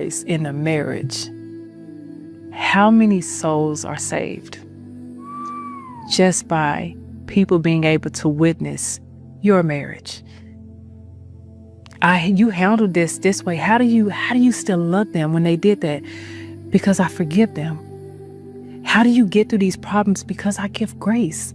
sacrifice in a marriage, how many souls are saved just by people being able to witness your marriage? You handled this way. How do you still love them when they did that? Because I forgive them. How do you get through these problems? Because I give grace.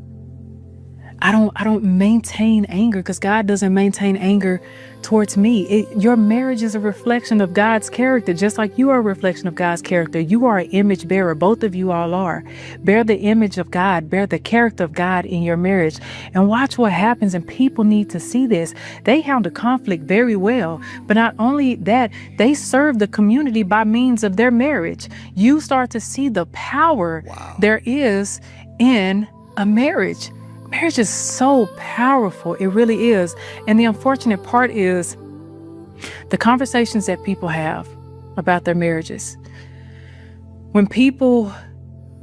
I don't maintain anger, because God doesn't maintain anger towards me. Your marriage is a reflection of God's character, just like you are a reflection of God's character. You are an image bearer. Both of you all are. Bear the image of God, bear the character of God in your marriage, and watch what happens. And people need to see this. They handle conflict very well, but not only that, they serve the community by means of their marriage. You start to see the power there is in a marriage. Marriage is so powerful. It really is. And the unfortunate part is the conversations that people have about their marriages. When people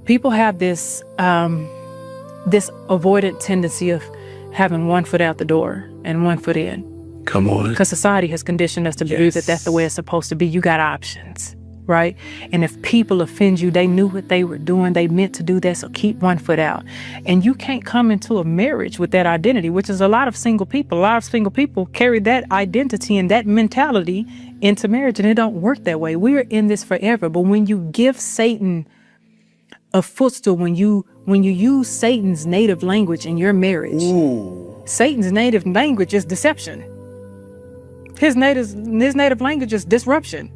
have this avoidant tendency of having one foot out the door and one foot in. Come on. Because society has conditioned us to believe that that's the way it's supposed to be. You got options, right? And if people offend you, they knew what they were doing. They meant to do that, so keep one foot out. And you can't come into a marriage with that identity, which is a lot of single people. A lot of single people carry that identity and that mentality into marriage, and it don't work that way. We're in this forever. But when you give Satan a footstool, when you use Satan's native language in your marriage, Satan's native language is deception. His native language is disruption.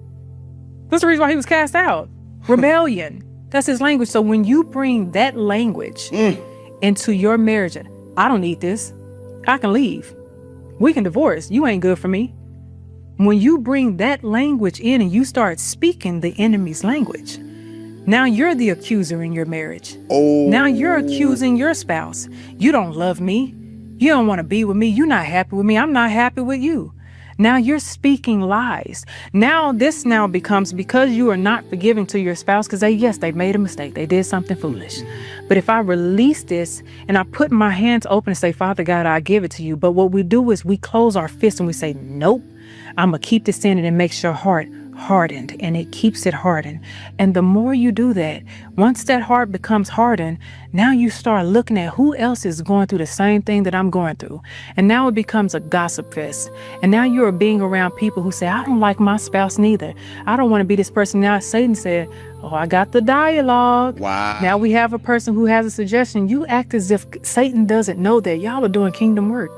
That's the reason why he was cast out. Rebellion. That's his language. So when you bring that language into your marriage, I don't need this. I can leave. We can divorce. You ain't good for me. When you bring that language in and you start speaking the enemy's language, now you're the accuser in your marriage. Now you're accusing your spouse. You don't love me. You don't want to be with me. You're not happy with me. I'm not happy with you. Now you're speaking lies. Now this becomes, because you are not forgiving to your spouse, because they made a mistake. They did something foolish. But if I release this and I put my hands open and say, Father God, I give it to you. But what we do is we close our fists and we say, nope, I'm going to keep this in, and it makes your heart hardened, and it keeps it hardened. And the more you do that, once that heart becomes hardened, now you start looking at who else is going through the same thing that I'm going through. And now it becomes a gossip fest. And now you're being around people who say, I don't like my spouse neither. I don't want to be this person. Now Satan said, oh, I got the dialogue. Wow. Now we have a person who has a suggestion. You act as if Satan doesn't know that. Y'all are doing kingdom work.